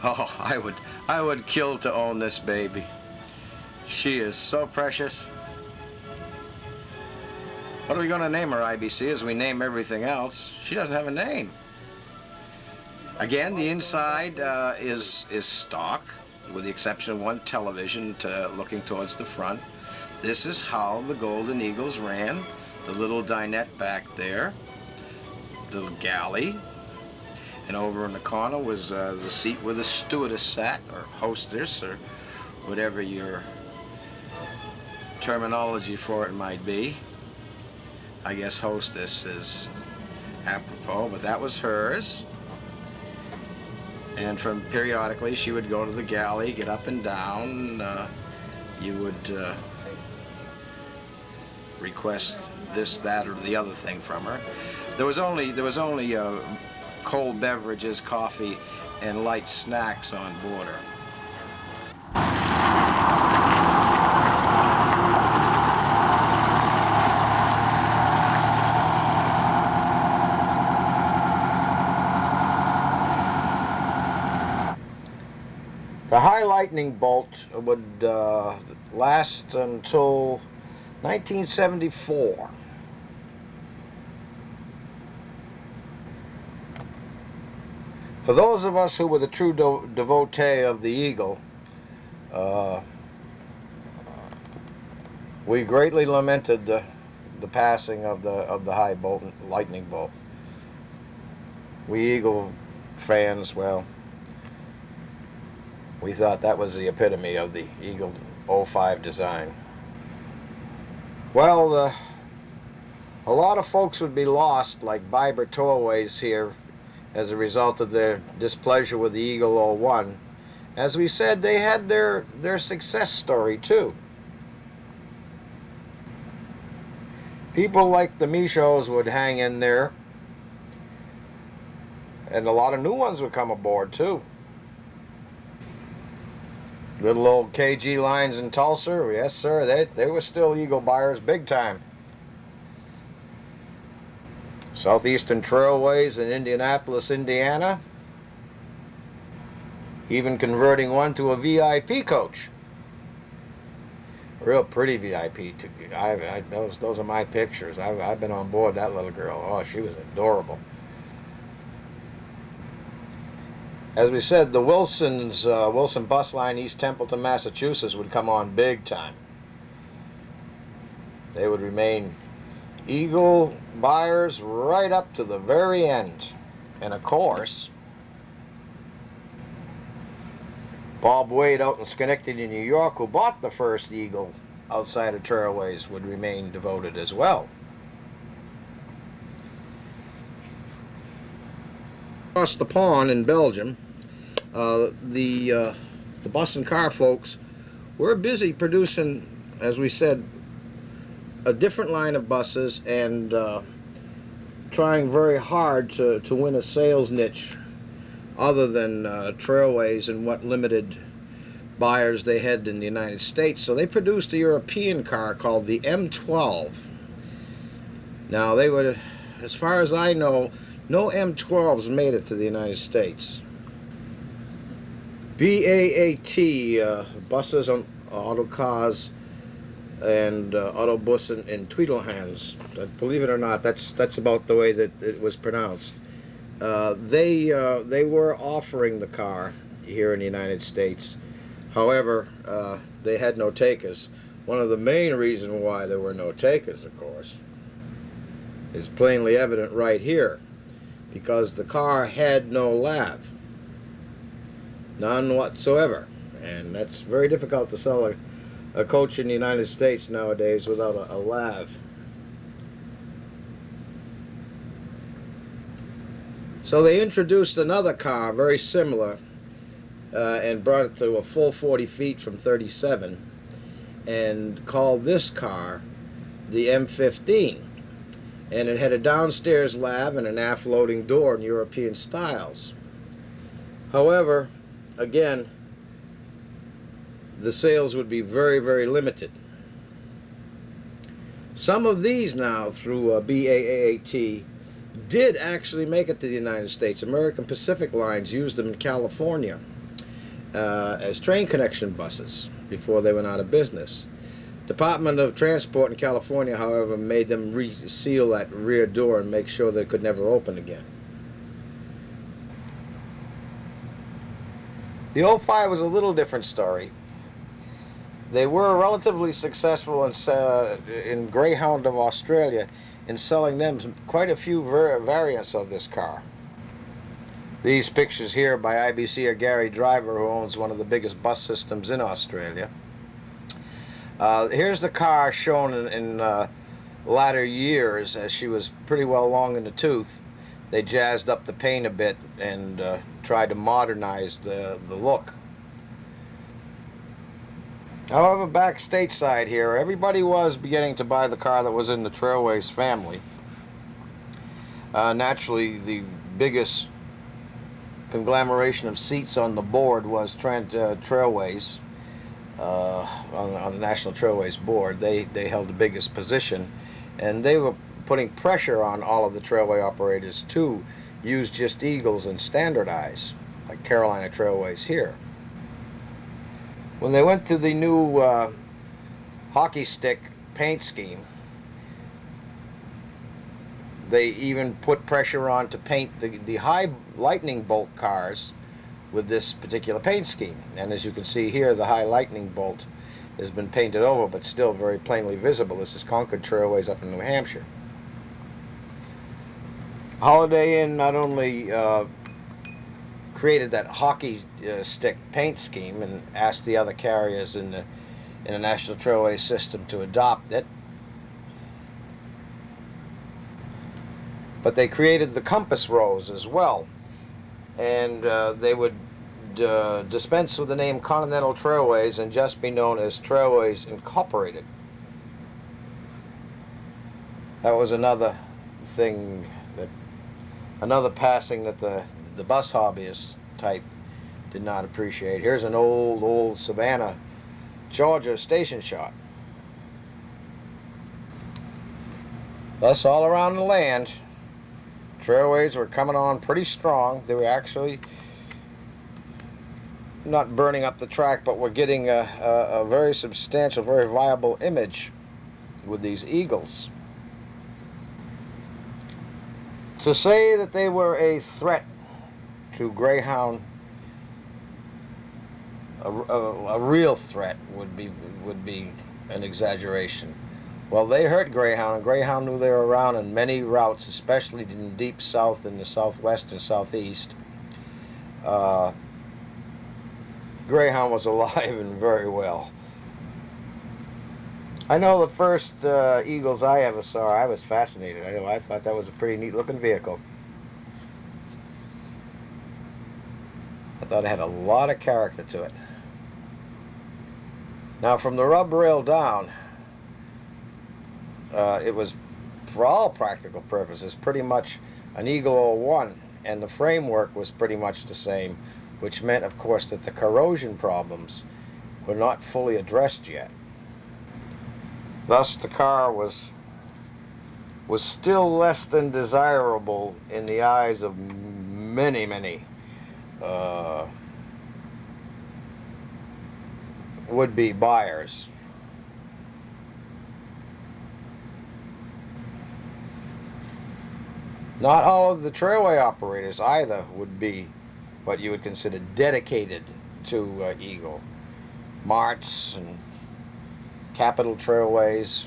Oh, I would kill to own this baby. She is so precious. What are we going to name her, IBC, as we name everything else? She doesn't have a name. Again, the inside is stock, with the exception of one television looking towards the front. This is how the Golden Eagles ran. The little dinette back there, the galley, and over in the corner was the seat where the stewardess sat, or hostess, or whatever your terminology for it might be. I guess hostess is apropos, but that was hers. And from periodically she would go to the galley, get up and down. You would request this, that, or the other thing from her. There was only cold beverages, coffee, and light snacks on board her. The high lightning bolt would last until 1974. For those of us who were the true devotee of the Eagle, we greatly lamented the passing of the high lightning bolt. We Eagle fans, well, we thought that was the epitome of the Eagle 05 design. Well, a lot of folks would be lost, like Biber Trailways here, as a result of their displeasure with the Eagle 01. As we said, they had their success story too. People like the Michos would hang in there, and a lot of new ones would come aboard too. Little old KG lines in Tulsa, yes sir, they were still Eagle buyers big time. Southeastern Trailways in Indianapolis, Indiana, even converting one to a VIP coach. Real pretty VIP. Those are my pictures. I've been on board that little girl. Oh, she was adorable. As we said, the Wilson bus line, East Templeton, Massachusetts, would come on big time. They would remain Eagle buyers right up to the very end. And of course, Bob Wade out in Schenectady, New York, who bought the first Eagle outside of Trailways, would remain devoted as well. Across the pond in Belgium, the bus and car folks were busy producing, as we said, a different line of buses, and trying very hard to win a sales niche other than Trailways and what limited buyers they had in the United States. So they produced a European car called the M12. Now, they would, as far as I know, no M12s made it to the United States. BAAT, buses on auto cars and autobus in Tweedlehands. Believe it or not, that's about the way that it was pronounced. They were offering the car here in the United States. However, they had no takers. One of the main reasons why there were no takers, of course, is plainly evident right here, because the car had no lav. None whatsoever. And that's very difficult to sell a coach in the United States nowadays without a lav. So they introduced another car very similar and brought it to a full 40 feet from 37 and called this car the M15. And it had a downstairs lav and an aft loading door in European styles. However, again, the sales would be very, very limited. Some of these now, through BAAT, did actually make it to the United States. American Pacific Lines used them in California. as train connection buses before they went out of business. Department of Transport in California, however, made them reseal that rear door and make sure that it could never open again. The 05 was a little different story. They were relatively successful in Greyhound of Australia in selling them quite a few variants of this car. These pictures here by IBC are Gary Driver, who owns one of the biggest bus systems in Australia. Here's the car shown in latter years, as she was pretty well long in the tooth. They jazzed up the paint a bit and tried to modernize the look. However, back stateside here, everybody was beginning to buy the car that was in the Trailways family. Naturally, the biggest conglomeration of seats on the board was Trailways. On the National Trailways board, they held the biggest position, and they were putting pressure on all of the trailway operators to use just Eagles and standardize, like Carolina Trailways here. When they went to the new hockey stick paint scheme, they even put pressure on to paint the high lightning bolt cars with this particular paint scheme. And as you can see here, the high lightning bolt has been painted over, but still very plainly visible. This is Concord Trailways up in New Hampshire. Holiday Inn not only created that hockey stick paint scheme and asked the other carriers in the National Trailway system to adopt it, but they created the compass rose as well, and they would dispense with the name Continental Trailways and just be known as Trailways Incorporated. That was another thing, another passing that the bus hobbyist type did not appreciate. Here's an old Savannah, Georgia station shot. Thus, all around the land, Trailways were coming on pretty strong. They were actually not burning up the track, but were getting a very substantial, very viable image with these Eagles. To say that they were a threat to Greyhound, a real threat, would be an exaggeration. Well, they hurt Greyhound, and Greyhound knew they were around in many routes, especially in the deep south and the southwest and southeast. Greyhound was alive and very well. I know the first Eagles I ever saw, I was fascinated. I thought that was a pretty neat looking vehicle. I thought it had a lot of character to it. Now, from the rub rail down, it was, for all practical purposes, pretty much an Eagle 01, and the framework was pretty much the same, which meant, of course, that the corrosion problems were not fully addressed yet. Thus, the car was still less than desirable in the eyes of many would-be buyers. Not all of the trailway operators either would be what you would consider dedicated to Eagle. Marts and Capital Trailways,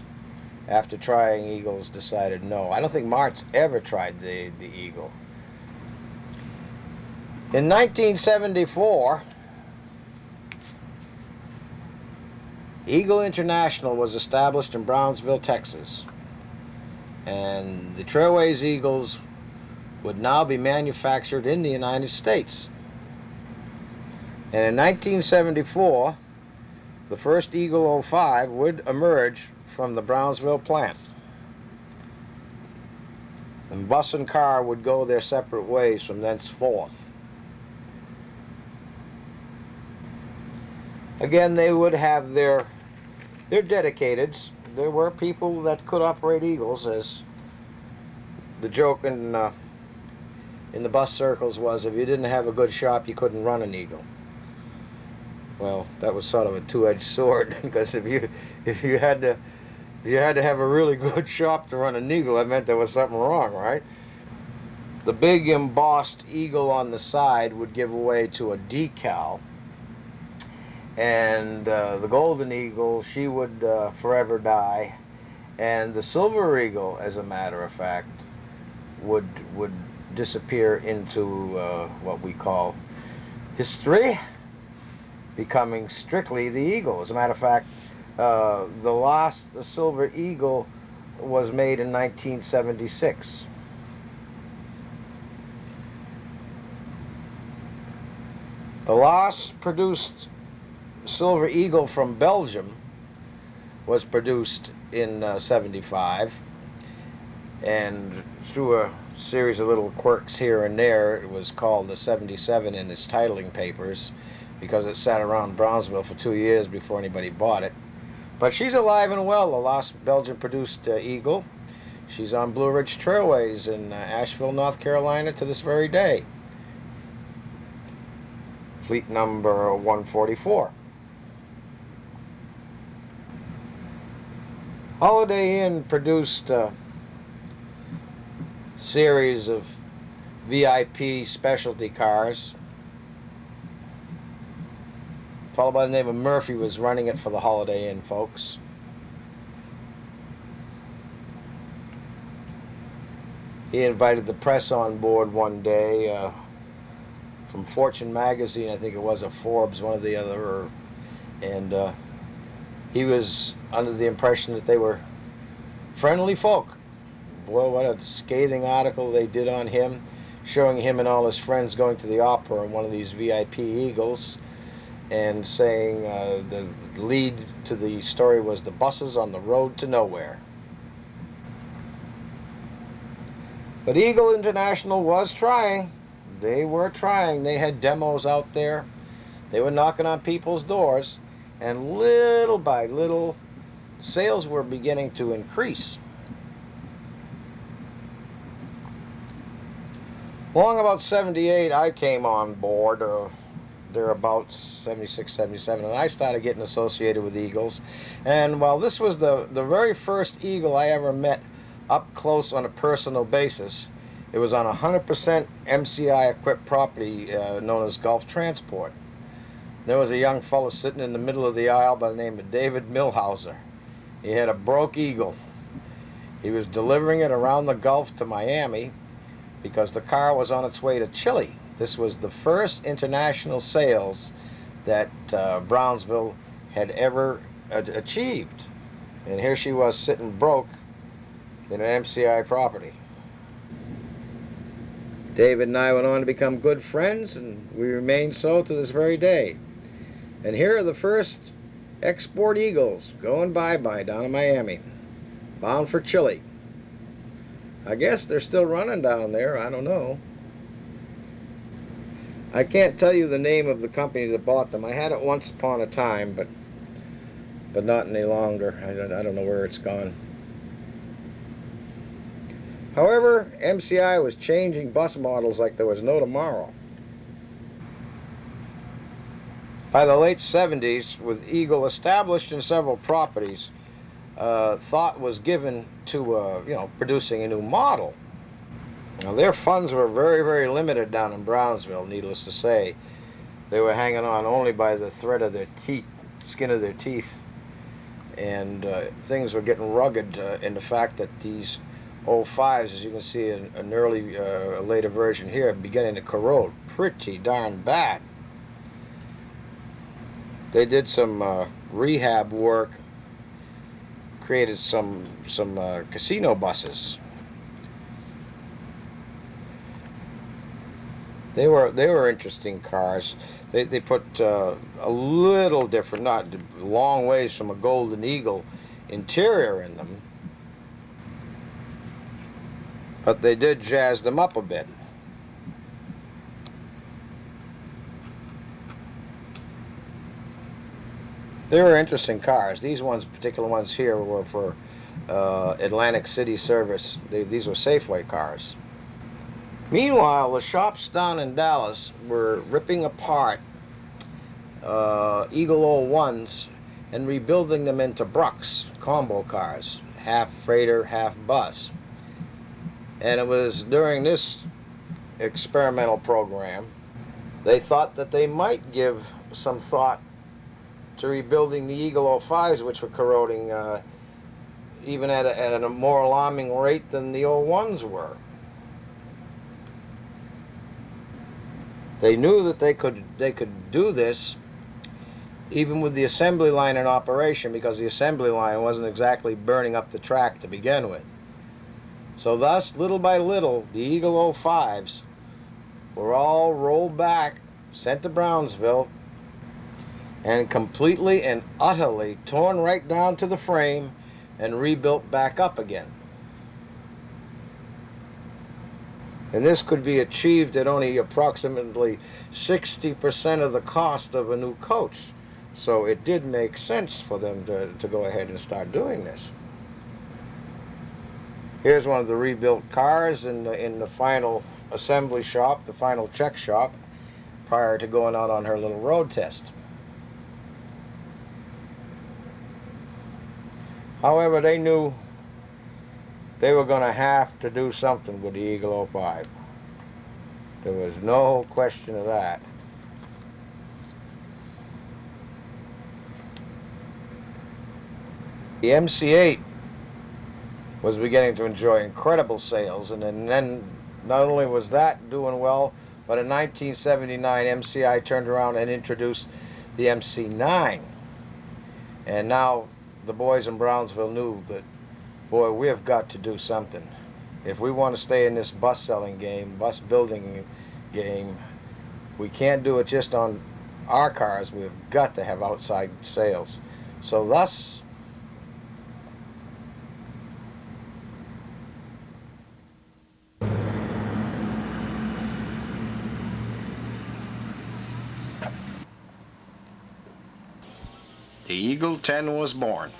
after trying Eagles, decided no. I don't think Marts ever tried the Eagle. In 1974, Eagle International was established in Brownsville, Texas, and the Trailways Eagles would now be manufactured in the United States. And in 1974, the first Eagle 05 would emerge from the Brownsville plant. And bus and car would go their separate ways from thenceforth. Again, they would have their dedicateds. There were people that could operate Eagles, as the joke in the bus circles was, if you didn't have a good shop, you couldn't run an Eagle. Well, that was sort of a two-edged sword because if you had to have a really good shop to run an Eagle, that meant there was something wrong, right? The big embossed eagle on the side would give way to a decal, and the golden eagle, she would forever die, and the silver eagle, as a matter of fact, would disappear into what we call history, becoming strictly the eagle. As a matter of fact, the silver eagle was made in 1976. The last produced silver eagle from Belgium was produced in 75, and through a series of little quirks here and there, it was called the 77 in its titling papers because it sat around Brownsville for 2 years before anybody bought it. But she's alive and well, the last Belgian produced eagle. She's on Blue Ridge Trailways in Asheville, North Carolina to this very day. Fleet number 144. Holiday Inn produced a series of VIP specialty cars. A fellow by the name of Murphy was running it for the Holiday Inn folks. He invited the press on board one day from Fortune magazine, I think it was, or Forbes, one or the other, and he was under the impression that they were friendly folk. Boy, what a scathing article they did on him, showing him and all his friends going to the opera in one of these VIP Eagles, and saying the lead to the story was the buses on the road to nowhere. But Eagle International was trying. They were trying. They had demos out there. They were knocking on people's doors, and little by little, sales were beginning to increase. Along about 78, I came on board, thereabouts 76, 77, and I started getting associated with Eagles. And while this was the very first Eagle I ever met up close on a personal basis, it was on 100% MCI equipped property known as Gulf Transport. There was a young fellow sitting in the middle of the aisle by the name of David Milhauser. He had a broke Eagle. He was delivering it around the Gulf to Miami because the car was on its way to Chile. This was the first international sales that Brownsville had ever achieved. And here she was sitting broke in an MCI property. David and I went on to become good friends, and we remain so to this very day. And here are the first export Eagles going bye-bye down in Miami, bound for Chile. I guess they're still running down there, I don't know. I can't tell you the name of the company that bought them. I had it once upon a time, but not any longer. I don't know where it's gone. However, MCI was changing bus models like there was no tomorrow. By the late 70s, with Eagle established in several properties, thought was given to producing a new model. Now, their funds were very, very limited down in Brownsville, needless to say. They were hanging on only by the thread of their teeth, skin of their teeth, and things were getting rugged in the fact that these 05s, as you can see in an early, later version here, beginning to corrode pretty darn bad. They did some rehab work, created some casino buses. They were interesting cars. They put a little different, not a long ways from a Golden Eagle interior in them, but they did jazz them up a bit. They were interesting cars. These particular ones here were for Atlantic City service. These were Safeway cars. Meanwhile, the shops down in Dallas were ripping apart Eagle 01s and rebuilding them into Brucks combo cars, half freighter, half bus. And it was during this experimental program they thought that they might give some thought to rebuilding the Eagle 05s, which were corroding even at a more alarming rate than the 01s were. They knew that they could do this even with the assembly line in operation, because the assembly line wasn't exactly burning up the track to begin with. So thus, little by little, the Eagle 05s were all rolled back, sent to Brownsville, and completely and utterly torn right down to the frame and rebuilt back up again. And this could be achieved at only approximately 60% of the cost of a new coach. So it did make sense for them to go ahead and start doing this. Here's one of the rebuilt cars in the final assembly shop, the final check shop, prior to going out on her little road test. However, they knew they were going to have to do something with the Eagle 05. There was no question of that. The MC8 was beginning to enjoy incredible sales, and then not only was that doing well, but in 1979 MCI turned around and introduced the MC9. And now the boys in Brownsville knew that, boy, we have got to do something. If we want to stay in this bus selling game, bus building game, we can't do it just on our cars. We've got to have outside sales. So thus, the Eagle 10 was born.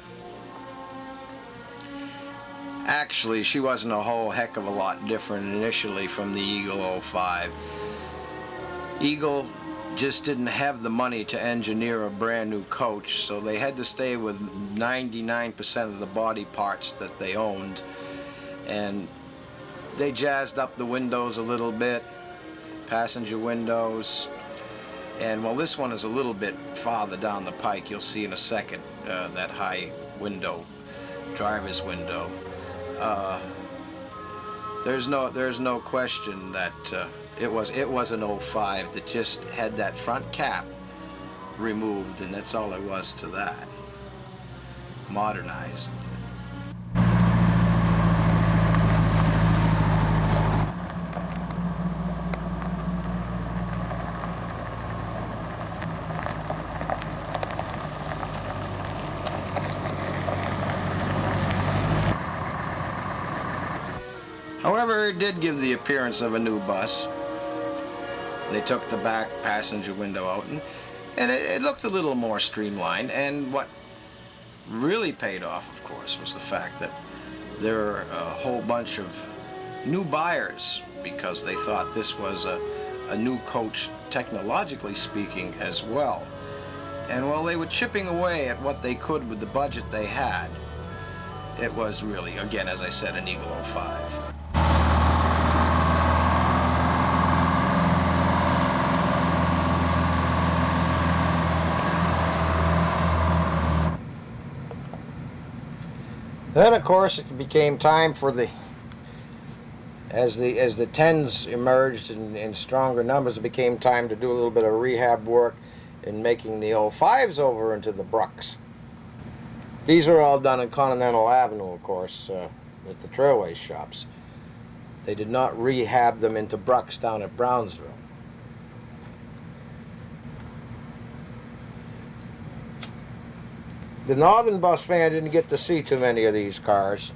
Actually, she wasn't a whole heck of a lot different initially from the Eagle 05. Eagle just didn't have the money to engineer a brand new coach, so they had to stay with 99% of the body parts that they owned, and they jazzed up the windows a little bit, passenger windows. And while this one is a little bit farther down the pike, you'll see in a second that high window, driver's window. There's no question that it was an 05 that just had that front cap removed, and that's all there was to that. Modernized. However, it did give the appearance of a new bus. They took the back passenger window out, and it looked a little more streamlined. And what really paid off, of course, was the fact that there were a whole bunch of new buyers, because they thought this was a new coach, technologically speaking, as well. And while they were chipping away at what they could with the budget they had, it was really, again, as I said, an Eagle 05. Then, of course, it became time for as the 10s emerged in stronger numbers, it became time to do a little bit of rehab work in making the 05s over into the Brucks. These are all done in Continental Avenue, of course, at the Trailways shops. They did not rehab them into Brucks down at Brownsville. The Northern bus fan didn't get to see too many of these cars.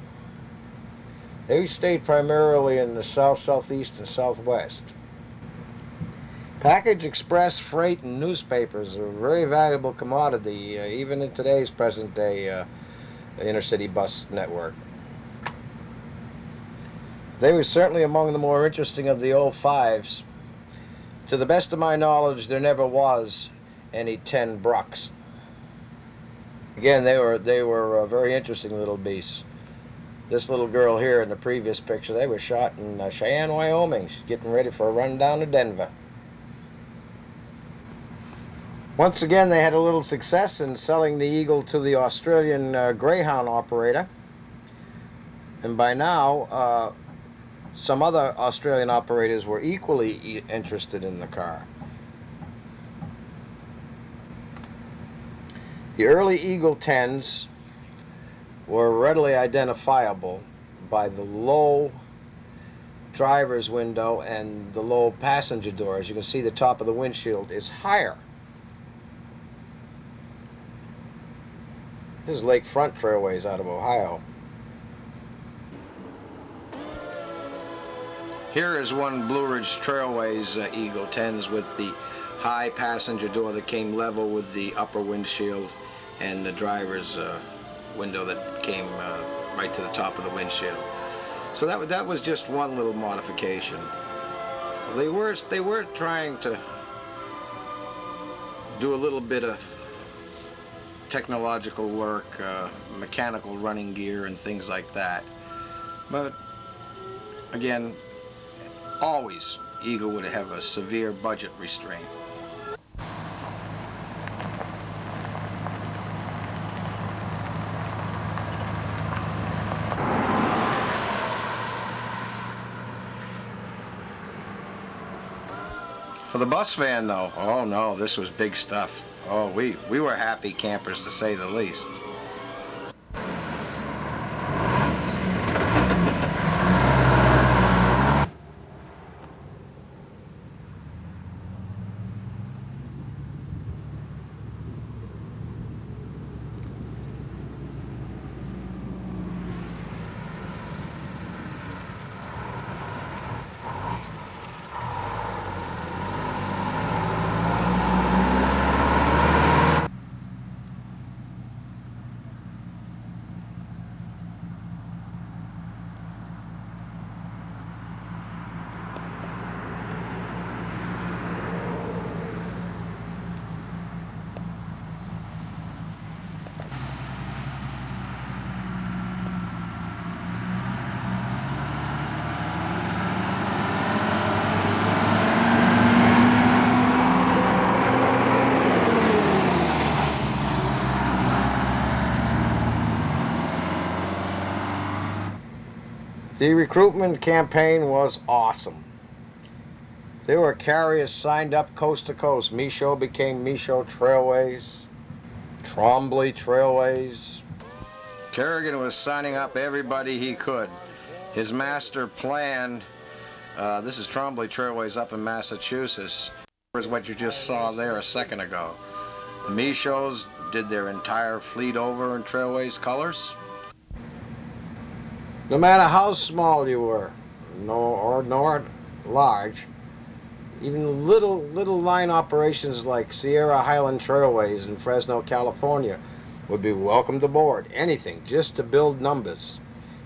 They stayed primarily in the south, southeast, and southwest. Package, express, freight, and newspapers are a very valuable commodity, even in today's present-day inner-city bus network. They were certainly among the more interesting of the 05s. To the best of my knowledge, there never was any 10 Brucks. Again, they were very interesting little beasts. This little girl here in the previous picture, they were shot in Cheyenne, Wyoming. She's getting ready for a run down to Denver. Once again, they had a little success in selling the Eagle to the Australian Greyhound operator. And by now, some other Australian operators were equally interested in the car. The early Eagle 10s were readily identifiable by the low driver's window and the low passenger door. As you can see, the top of the windshield is higher. This is Lakefront Trailways out of Ohio. Here is one Blue Ridge Trailways Eagle 10s with the high passenger door that came level with the upper windshield and the driver's window that came right to the top of the windshield. So that was just one little modification. They were trying to do a little bit of technological work, mechanical running gear and things like that. But again, always Eagle would have a severe budget restraint. For the bus van though, oh no, this was big stuff. Oh, we were happy campers to say the least. The recruitment campaign was awesome. There were carriers signed up coast to coast. Michaud became Michaud Trailways, Trombley Trailways. Kerrigan was signing up everybody he could. His master plan, this is Trombley Trailways up in Massachusetts, is what you just saw there a second ago. The Michauds did their entire fleet over in Trailways colors. No matter how small you were, nor large, even little line operations like Sierra Highland Trailways in Fresno, California would be welcomed aboard. Anything, just to build numbers.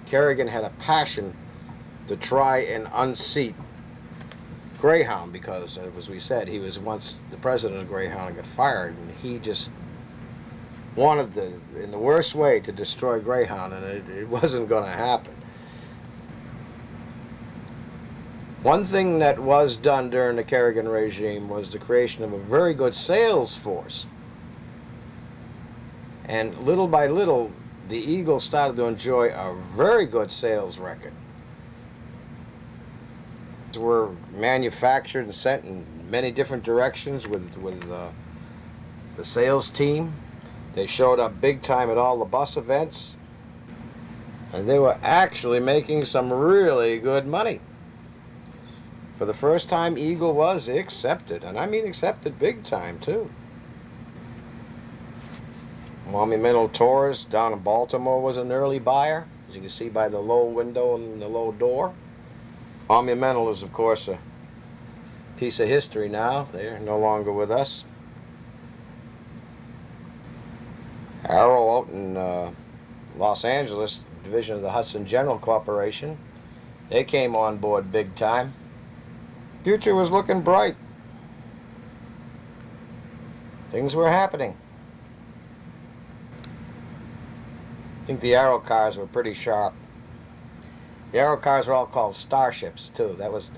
Kerrigan had a passion to try and unseat Greyhound because, as we said, he was once the president of Greyhound and got fired, and he just wanted to, in the worst way, to destroy Greyhound, and it wasn't going to happen. One thing that was done during the Kerrigan regime was the creation of a very good sales force. And little by little, the Eagle started to enjoy a very good sales record. Were manufactured and sent in many different directions with the sales team. They showed up big time at all the bus events, and they were actually making some really good money. For the first time, Eagle was accepted, and I mean accepted big time too. Monumental Tours down in Baltimore was an early buyer, as you can see by the low window and the low door. Monumental is, of course, a piece of history now. They're no longer with us. Arrow out in Los Angeles, division of the Hudson General Corporation. They came on board big time. Future was looking bright. Things were happening. I think the Arrow cars were pretty sharp. The Arrow cars were all called Starships too. That was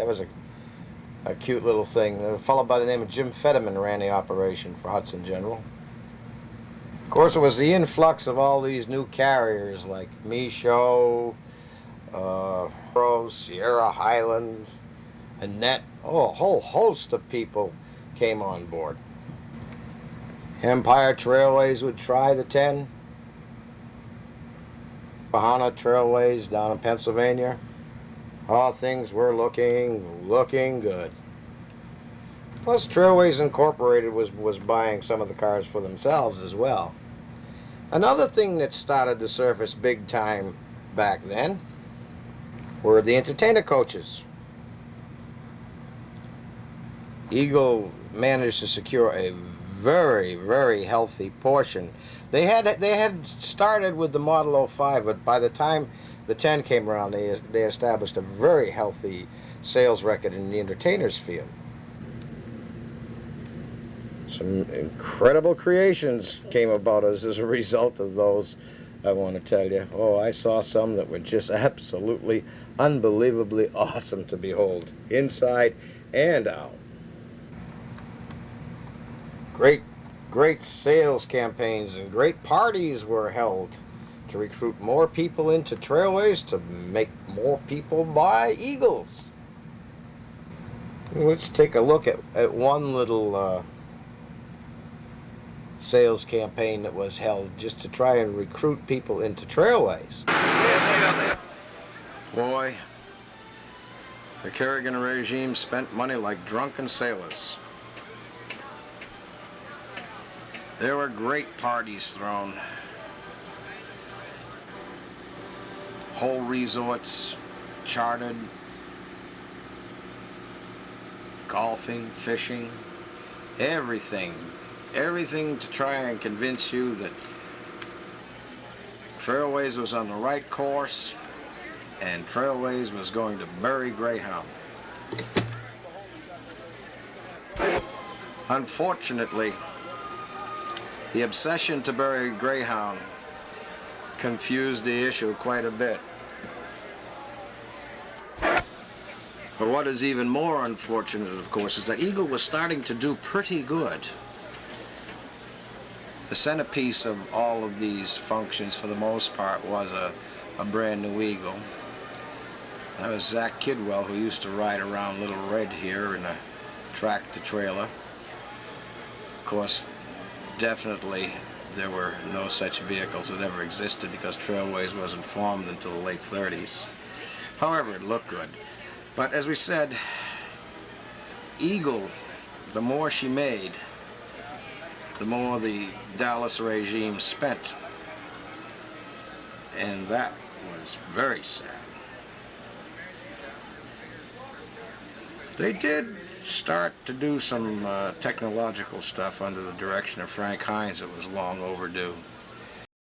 a cute little thing. A fellow by the name of Jim Fetterman ran the operation for Hudson General. Of course, it was the influx of all these new carriers like Michaud, Sierra Highland, Annette. Oh, a whole host of people came on board. Empire Trailways would try the 10. Bahana Trailways down in Pennsylvania. All things were looking good. Plus, Trailways Incorporated was buying some of the cars for themselves as well. Another thing that started to surface big time back then were the entertainer coaches. Eagle managed to secure a very, very healthy portion. They had started with the Model 05, but by the time the 10 came around, they established a very healthy sales record in the entertainers field. Some incredible creations came about as a result of those, I want to tell you. Oh, I saw some that were just absolutely, unbelievably awesome to behold, inside and out. Great sales campaigns and great parties were held to recruit more people into Trailways, to make more people buy Eagles. Let's take a look at one little sales campaign that was held just to try and recruit people into Trailways. Boy, the Kerrigan regime spent money like drunken sailors. There were great parties thrown. Whole resorts chartered. Golfing, fishing, everything. Everything to try and convince you that Trailways was on the right course and Trailways was going to bury Greyhound. Unfortunately, the obsession to bury Greyhound confused the issue quite a bit. But what is even more unfortunate, of course, is that Eagle was starting to do pretty good. The centerpiece of all of these functions, for the most part, was a brand new Eagle. That was Zach Kidwell, who used to ride around Little Red here in a tractor-trailer. Of course, definitely there were no such vehicles that ever existed because Trailways wasn't formed until the late 30s. However, it looked good. But as we said, Eagle, the more she made, the more the Dallas regime spent. And that was very sad. They did start to do some technological stuff under the direction of Frank Hines that was long overdue.